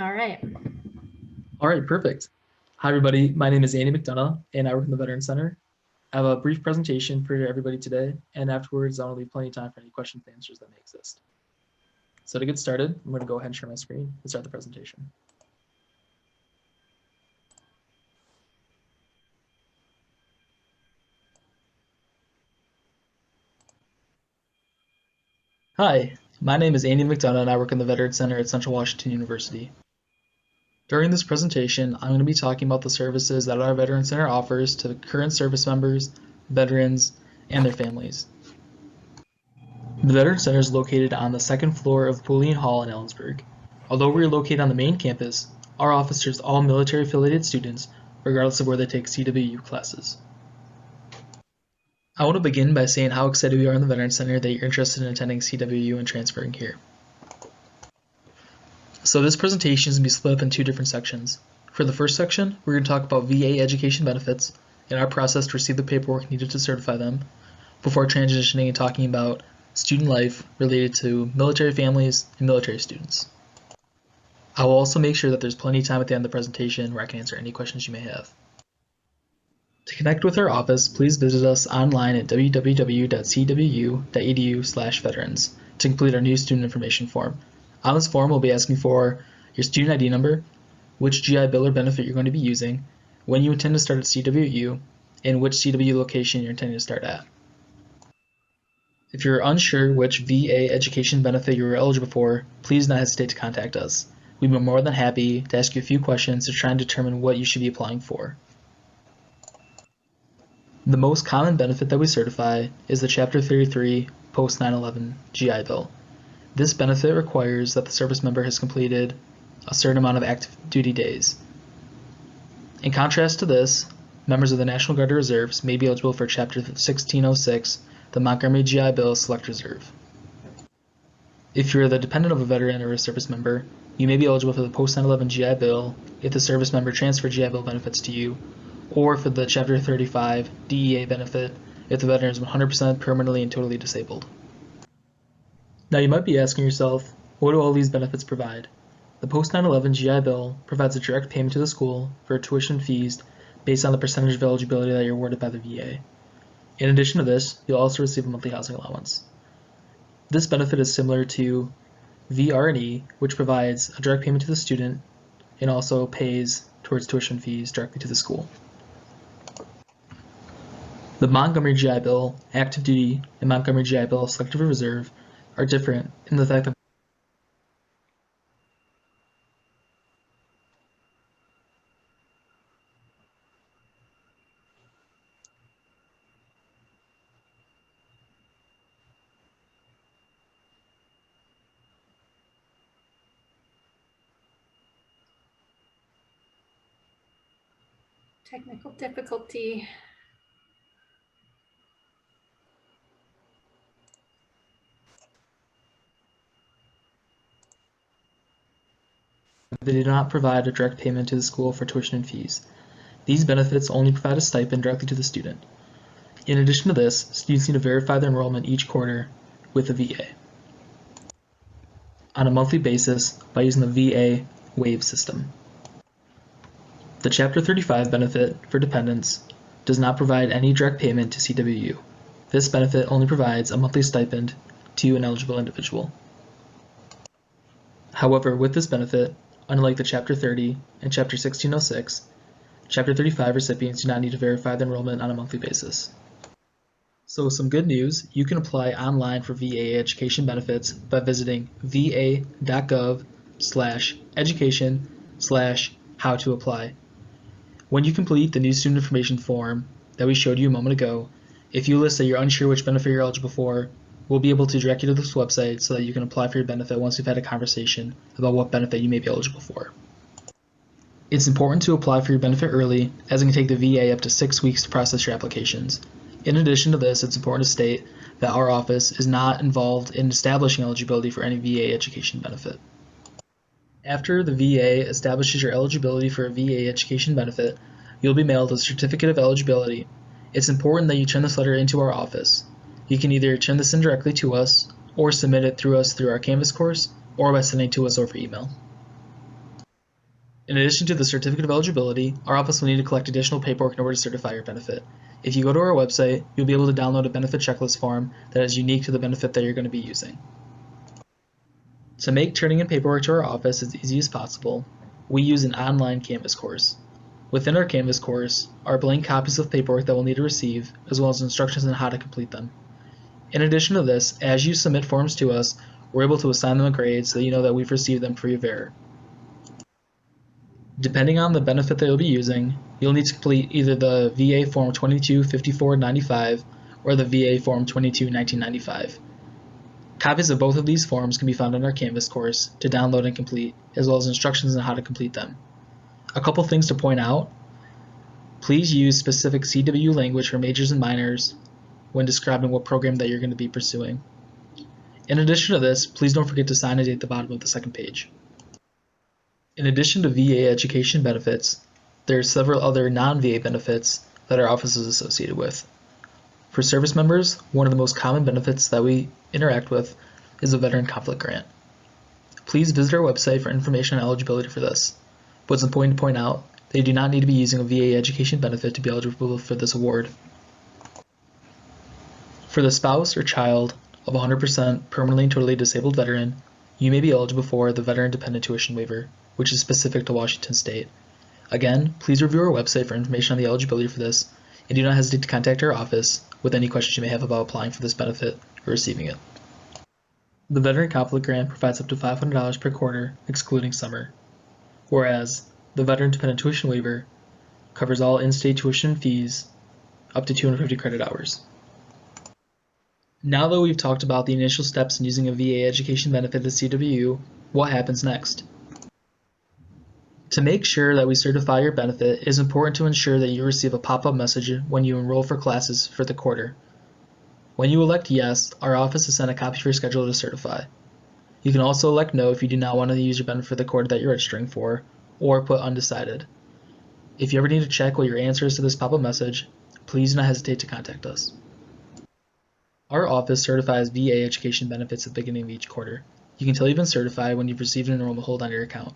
All right. All right, perfect. Hi, everybody. My name is Andy McDonough, and I work in the Veterans Center. I have a brief presentation for everybody today, and afterwards, I'll leave plenty of time for any questions and answers that may exist. So to get started, I'm going to go ahead and share my screen and start the presentation. Hi, my name is Andy McDonough, and I work in the Veterans Center at Central Washington University. During this presentation, I'm going to be talking about the services that our Veterans Center offers to current service members, veterans, and their families. The Veterans Center is located on the second floor of Poulian Hall in Ellensburg. Although we are located on the main campus, our office serves all military-affiliated students, regardless of where they take CWU classes. I want to begin by saying how excited we are in the Veterans Center that you're interested in attending CWU and transferring here. So this presentation is going to be split up in two different sections. For the first section, we're going to talk about VA education benefits and our process to receive the paperwork needed to certify them, before transitioning and talking about student life related to military families and military students. I will also make sure that there's plenty of time at the end of the presentation where I can answer any questions you may have. To connect with our office, please visit us online at www.cwu.edu/veterans to complete our new student information form. On this form, we'll be asking for your student ID number, which GI Bill or benefit you're going to be using, when you intend to start at CWU, and which CWU location you're intending to start at. If you're unsure which VA education benefit you are eligible for, please do not hesitate to contact us. We'd be more than happy to ask you a few questions to try and determine what you should be applying for. The most common benefit that we certify is the Chapter 33 Post 9/11 GI Bill. This benefit requires that the service member has completed a certain amount of active duty days. In contrast to this, members of the National Guard or Reserves may be eligible for Chapter 1606, the Montgomery GI Bill Select Reserve. If you're the dependent of a veteran or a service member, you may be eligible for the Post 9/11 GI Bill if the service member transferred GI Bill benefits to you, or for the Chapter 35 DEA benefit if the veteran is 100% permanently and totally disabled. Now you might be asking yourself, what do all these benefits provide? The Post 9/11 GI Bill provides a direct payment to the school for tuition fees based on the percentage of eligibility that you're awarded by the VA. In addition to this, you'll also receive a monthly housing allowance. This benefit is similar to VR&E, which provides a direct payment to the student and also pays towards tuition fees directly to the school. The Montgomery GI Bill, Active Duty, and Montgomery GI Bill, Selective Reserve are different in the fact that Technical difficulty. they do not provide a direct payment to the school for tuition and fees. These benefits only provide a stipend directly to the student. In addition to this, students need to verify their enrollment each quarter with the VA on a monthly basis by using the VA wave system. The Chapter 35 benefit for dependents does not provide any direct payment to CWU. This benefit only provides a monthly stipend to an eligible individual. However, with this benefit, unlike the Chapter 30 and Chapter 1606, Chapter 35 recipients do not need to verify their enrollment on a monthly basis. So some good news, you can apply online for VA education benefits by visiting va.gov/education/how-to-apply. When you complete the new student information form that we showed you a moment ago, if you list that you're unsure which benefit you're eligible for, we'll be able to direct you to this website so that you can apply for your benefit once we've had a conversation about what benefit you may be eligible for. It's important to apply for your benefit early, as it can take the VA up to 6 weeks to process your applications. In addition to this, it's important to state that our office is not involved in establishing eligibility for any VA education benefit. After the VA establishes your eligibility for a VA education benefit, you'll be mailed a certificate of eligibility. It's important that you turn this letter into our office. You can either turn this in directly to us or submit it through our Canvas course or by sending it to us over email. In addition to the certificate of eligibility, our office will need to collect additional paperwork in order to certify your benefit. If you go to our website, you'll be able to download a benefit checklist form that is unique to the benefit that you're going to be using. To make turning in paperwork to our office as easy as possible, we use an online Canvas course. Within our Canvas course are blank copies of paperwork that we'll need to receive, as well as instructions on how to complete them. In addition to this, as you submit forms to us, we're able to assign them a grade so that you know that we've received them free of error. Depending on the benefit that you'll be using, you'll need to complete either the VA Form 225495 or the VA Form 221995. Copies of both of these forms can be found in our Canvas course to download and complete, as well as instructions on how to complete them. A couple things to point out: please use specific CWU language for majors and minors when describing what program that you're going to be pursuing. In addition to this, please don't forget to sign a date at the bottom of the second page. In addition to VA education benefits, there are several other non-VA benefits that our office is associated with. For service members, one of the most common benefits that we interact with is a veteran conflict grant. Please visit our website for information on eligibility for this. But it's important to point out that you do not need to be using a VA education benefit to be eligible for this award. For the spouse or child of a 100% permanently and totally disabled veteran, you may be eligible for the Veteran Dependent Tuition Waiver, which is specific to Washington State. Again, please review our website for information on the eligibility for this, and do not hesitate to contact our office with any questions you may have about applying for this benefit or receiving it. The Veteran Conflict Grant provides up to $500 per quarter, excluding summer, whereas the Veteran Dependent Tuition Waiver covers all in-state tuition fees up to 250 credit hours. Now that we've talked about the initial steps in using a VA education benefit at CWU, what happens next? To make sure that we certify your benefit, it is important to ensure that you receive a pop-up message when you enroll for classes for the quarter. When you elect yes, our office will send a copy of your schedule to certify. You can also elect no if you do not want to use your benefit for the quarter that you're registering for, or put undecided. If you ever need to check what your answer is to this pop-up message, please do not hesitate to contact us. Our office certifies VA education benefits at the beginning of each quarter. You can tell you've been certified when you've received an enrollment hold on your account.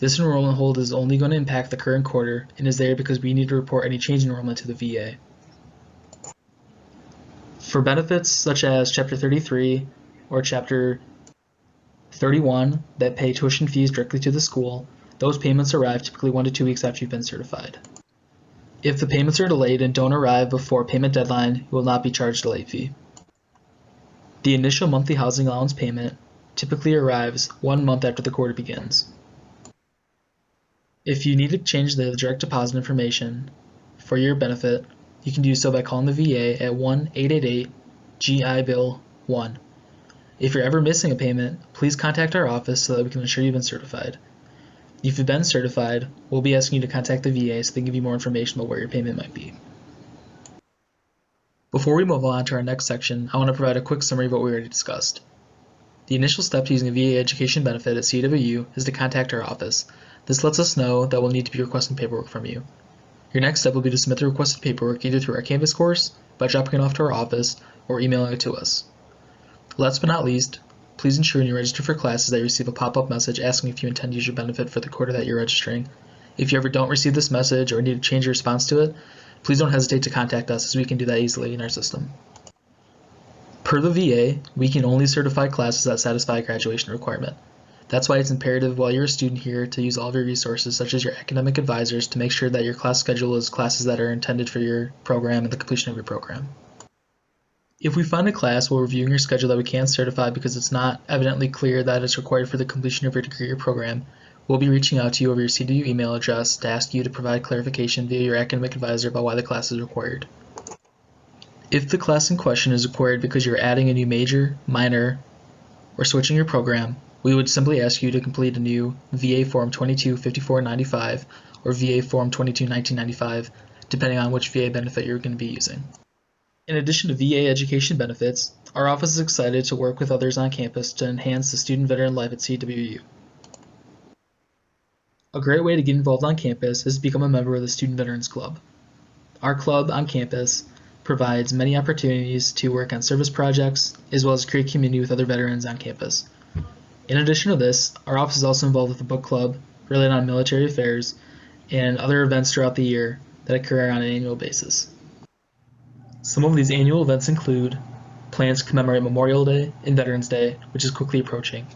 This enrollment hold is only going to impact the current quarter and is there because we need to report any change in enrollment to the VA. For benefits such as Chapter 33 or Chapter 31 that pay tuition fees directly to the school, those payments arrive typically 1 to 2 weeks after you've been certified. If the payments are delayed and don't arrive before payment deadline, you will not be charged a late fee. The initial monthly housing allowance payment typically arrives 1 month after the quarter begins. If you need to change the direct deposit information for your benefit, you can do so by calling the VA at 1-888-GI-BILL-1. If you're ever missing a payment, please contact our office so that we can ensure you've been certified. If you've been certified, we'll be asking you to contact the VA so they can give you more information about where your payment might be. Before we move on to our next section, I want to provide a quick summary of what we already discussed. The initial step to using a VA education benefit at CWU is to contact our office. This lets us know that we'll need to be requesting paperwork from you. Your next step will be to submit the requested paperwork either through our Canvas course, by dropping it off to our office, or emailing it to us. Last but not least, please ensure when you register for classes that you receive a pop-up message asking if you intend to use your benefit for the quarter that you're registering. If you ever don't receive this message or need to change your response to it, please don't hesitate to contact us as we can do that easily in our system. Per the VA, we can only certify classes that satisfy a graduation requirement. That's why it's imperative while you're a student here to use all of your resources such as your academic advisors to make sure that your class schedule is classes that are intended for your program and the completion of your program. If we find a class while reviewing your schedule that we can't certify because it's not evidently clear that it's required for the completion of your degree or program, we'll be reaching out to you over your CWU email address to ask you to provide clarification via your academic advisor about why the class is required. If the class in question is required because you're adding a new major, minor, or switching your program, we would simply ask you to complete a new VA Form 225495 or VA Form 221995, depending on which VA benefit you're going to be using. In addition to VA education benefits, our office is excited to work with others on campus to enhance the student-veteran life at CWU. A great way to get involved on campus is to become a member of the Student Veterans Club. Our club on campus provides many opportunities to work on service projects, as well as create community with other veterans on campus. In addition to this, our office is also involved with a book club, related on military affairs, and other events throughout the year that occur on an annual basis. Some of these annual events include plans to commemorate Memorial Day and Veterans Day, which is quickly approaching.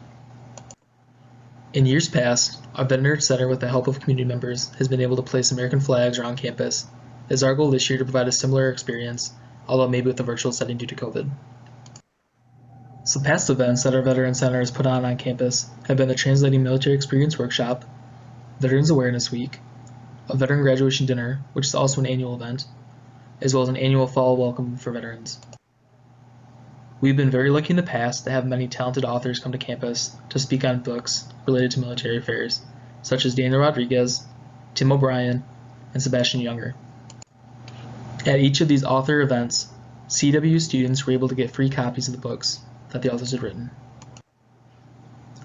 In years past, our Veterans Center, with the help of community members, has been able to place American flags around campus. It is our goal this year to provide a similar experience, although maybe with a virtual setting due to COVID. Some past events that our Veterans Center has put on campus have been the Translating Military Experience Workshop, Veterans Awareness Week, a veteran graduation dinner, which is also an annual event, as well as an annual fall welcome for veterans. We've been very lucky in the past to have many talented authors come to campus to speak on books related to military affairs, such as Daniel Rodriguez, Tim O'Brien, and Sebastian Younger. At each of these author events, CWU students were able to get free copies of the books that the authors had written.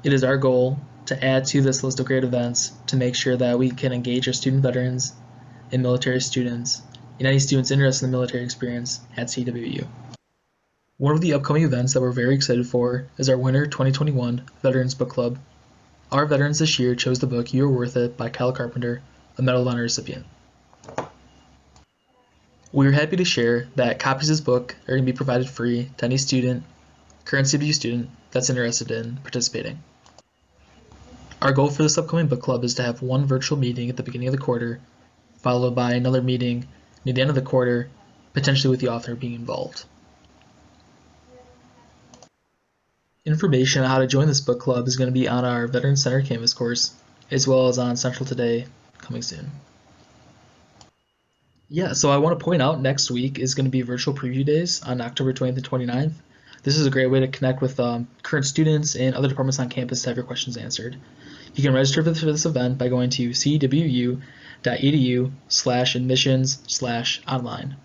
It is our goal to add to this list of great events to make sure that we can engage our student veterans and military students and any students interested in the military experience at CWU. One of the upcoming events that we're very excited for is our Winter 2021 Veterans Book Club. Our veterans this year chose the book You're Worth It by Kyle Carpenter, a Medal of Honor recipient. We are happy to share that copies of this book are going to be provided free to any student, current CWU student, that's interested in participating. Our goal for this upcoming book club is to have one virtual meeting at the beginning of the quarter, followed by another meeting near the end of the quarter, potentially with the author being involved. Information on how to join this book club is going to be on our Veterans Center Canvas course, as well as on Central Today, coming soon. Yeah, so I want to point out next week is going to be virtual preview days on October 20th and 29th. This is a great way to connect with current students and other departments on campus to have your questions answered. You can register for this event by going to cwu.edu/admissions/online.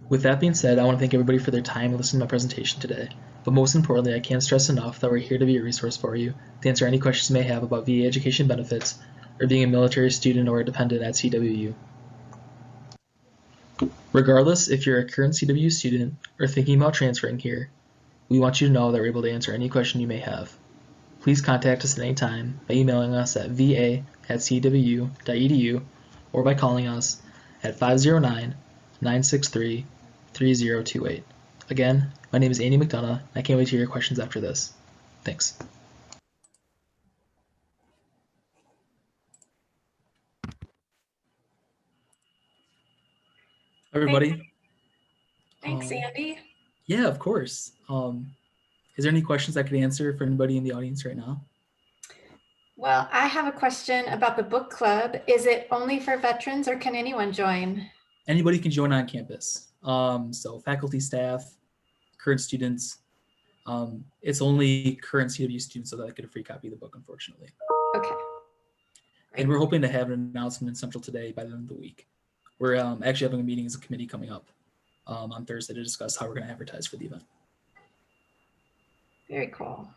With that being said, I want to thank everybody for their time and listening to my presentation today. But most importantly, I can't stress enough that we're here to be a resource for you to answer any questions you may have about VA education benefits or being a military student or a dependent at CWU. Regardless if you're a current CWU student or thinking about transferring here, we want you to know that we're able to answer any question you may have. Please contact us at any time by emailing us at va@cwu.edu or by calling us at 509-963-3028. Again, my name is Andy McDonough, and I can't wait to hear your questions after this. Thanks. Hi, everybody. Thanks, Andy. Yeah, of course. Is there any questions I could answer for anybody in the audience right now? Well, I have a question about the book club. Is it only for veterans or can anyone join? Anybody can join on campus. So faculty, staff, current students. It's only current CWU students so that I get a free copy of the book, unfortunately. Okay. And we're hoping to have an announcement in Central Today by the end of the week. We're actually having a meeting as a committee coming up on Thursday to discuss how we're going to advertise for the event. Very cool.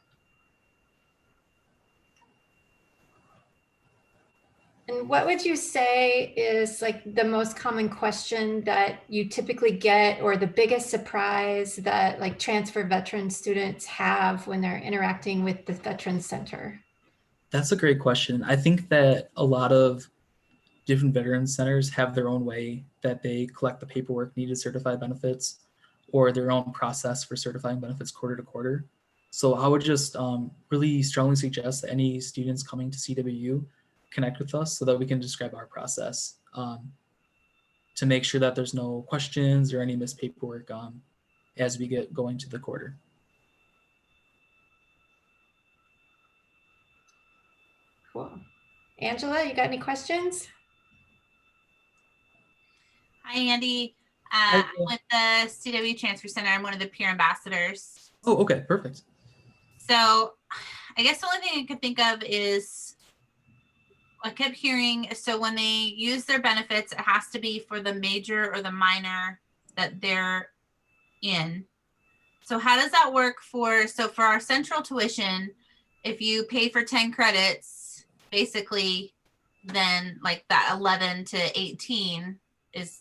And what would you say is like the most common question that you typically get, or the biggest surprise that like transfer veteran students have when they're interacting with the Veterans Center? That's a great question. I think that a lot of different veterans centers have their own way that they collect the paperwork needed to certify benefits, or their own process for certifying benefits quarter to quarter. So I would just really strongly suggest that any students coming to CWU connect with us so that we can describe our process to make sure that there's no questions or any missed paperwork as we get going to the quarter. Cool. Angela, you got any questions? Hi, Andy. I'm with the CWU Transfer Center. I'm one of the peer ambassadors. Oh, okay, perfect. So I guess the only thing I could think of is I kept hearing, so when they use their benefits, it has to be for the major or the minor that they're in. So how does that work for our central tuition, if you pay for 10 credits, basically, then like that 11 to 18 is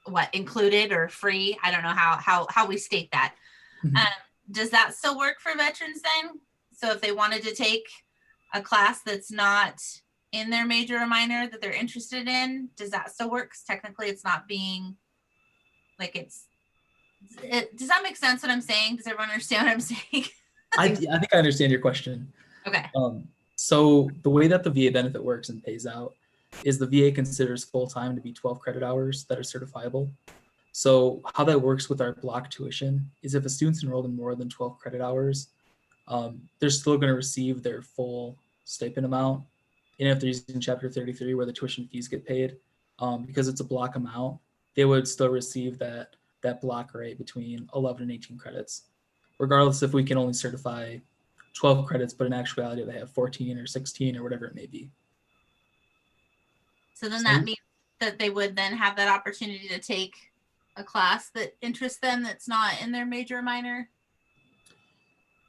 what, included or free? I don't know how we state that. Mm-hmm. Does that still work for veterans then? So if they wanted to take a class that's not in their major or minor that they're interested in, does that still work? Because technically it's not being like does that make sense what I'm saying? Does everyone understand what I'm saying? I think I understand your question. Okay. So the way that the VA benefit works and pays out is the VA considers full-time to be 12 credit hours that are certifiable. So how that works with our block tuition is if a student's enrolled in more than 12 credit hours, they're still going to receive their full stipend amount. And if they're using Chapter 33 where the tuition fees get paid, because it's a block amount, they would still receive that block rate between 11 and 18 credits, regardless if we can only certify 12 credits, but in actuality they have 14 or 16 or whatever it may be. So then that means that they would then have that opportunity to take a class that interests them that's not in their major or minor?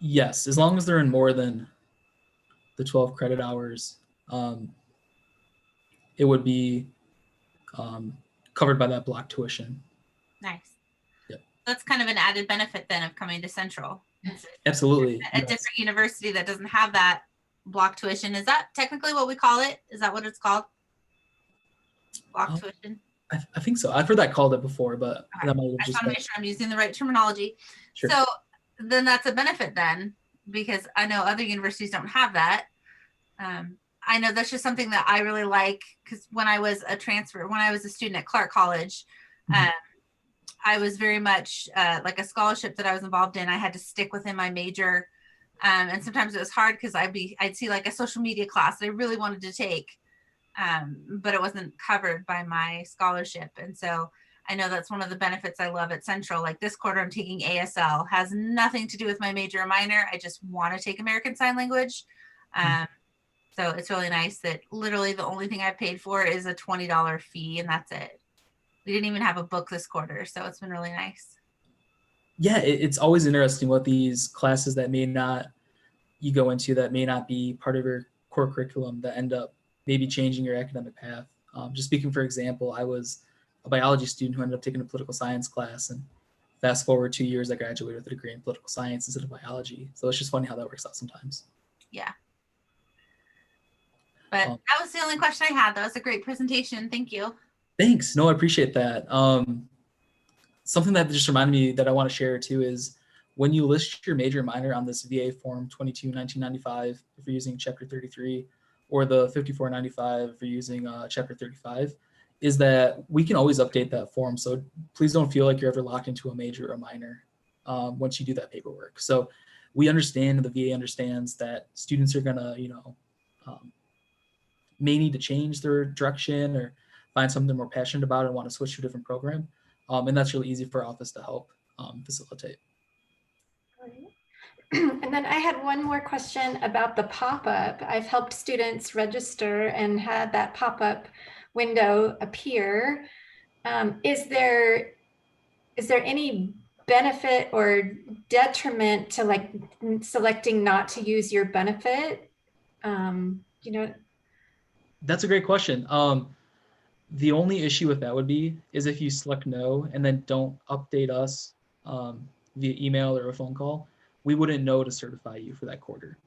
Yes, as long as they're in more than the 12 credit hours, it would be covered by that block tuition. Nice. Yep. That's kind of an added benefit then of coming to Central. Absolutely. A different university that doesn't have that block tuition. Is that technically what we call it? Is that what it's called? Block tuition? I think so. I've heard that called it before, but okay. That might have I just just want to make sure I'm using the right terminology. Sure. So then that's a benefit then, because I know other universities don't have that. I know that's just something that I really like, because when I was a student at Clark College, I was very much like a scholarship that I was involved in. I had to stick within my major. And sometimes it was hard because I'd see like a social media class that I really wanted to take, but it wasn't covered by my scholarship. And so I know that's one of the benefits I love at Central. Like this quarter, I'm taking ASL, has nothing to do with my major or minor. I just want to take American Sign Language. So it's really nice that literally the only thing I've paid for is a $20 fee, and that's it. We didn't even have a book this quarter, so it's been really nice. Yeah, it's always interesting what these classes that you go into that may not be part of your core curriculum that end up maybe changing your academic path. Just speaking for example, I was a biology student who ended up taking a political science class, and fast forward 2 years, I graduated with a degree in political science instead of biology. So it's just funny how that works out sometimes. Yeah. But that was the only question I had. That was a great presentation. Thank you. Thanks. No, I appreciate that. Something that just reminded me that I want to share too is when you list your major and minor on this VA Form 22-1995, if you're using Chapter 33, or the 5495 if you're using Chapter 35, is that we can always update that form. So please don't feel like you're ever locked into a major or minor once you do that paperwork. So we understand, the VA understands that students are gonna, may need to change their direction or find something they're more passionate about and want to switch to a different program. And that's really easy for our office to help facilitate. And then I had one more question about the pop-up. I've helped students register and had that pop-up window appear. Is there any benefit or detriment to like selecting not to use your benefit? That's a great question. The only issue with that would be is if you select no and then don't update us via email or a phone call, we wouldn't know to certify you for that quarter.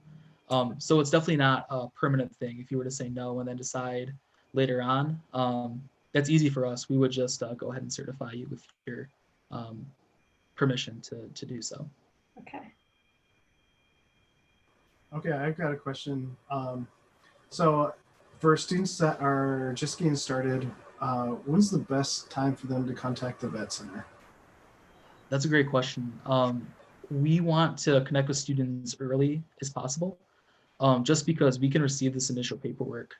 So it's definitely not a permanent thing. If you were to say no and then decide later on, that's easy for us. We would just go ahead and certify you with your permission to do so. Okay. Okay, I've got a question. So for students that are just getting started, when's the best time for them to contact the Vet Center? That's a great question. We want to connect with students early as possible, just because we can receive this initial paperwork,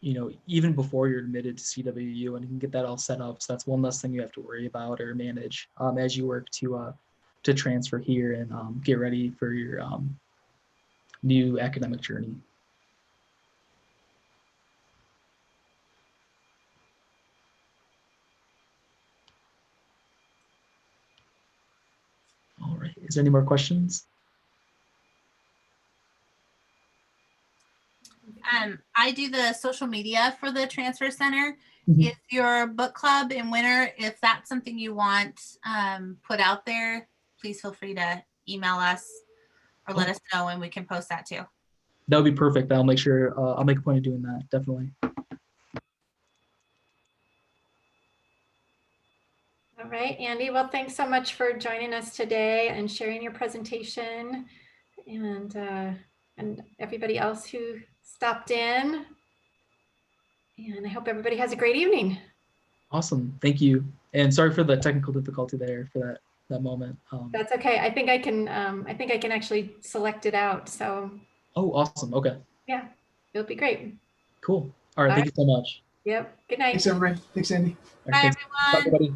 even before you're admitted to CWU, and you can get that all set up. So that's one less thing you have to worry about or manage as you work to transfer here and get ready for your new academic journey. All right. Is there any more questions? I do the social media for the transfer center. If your book club in winter, if that's something you want put out there, please feel free to email us or let us know and we can post that too. That would be perfect. I'll make sure, I'll make a point of doing that, definitely. All right, Andy. Well, thanks so much for joining us today and sharing your presentation, and everybody else who stopped in. And I hope everybody has a great evening. Awesome, thank you. And sorry for the technical difficulty there for that moment. That's okay. I think I can actually select it out. So Oh, awesome, okay. yeah, it'll be great. Cool, all right, thank you so much. Yep, good night. Thanks, everybody. Thanks, Andy. All right, Bye, thanks. Bye, everyone. everybody.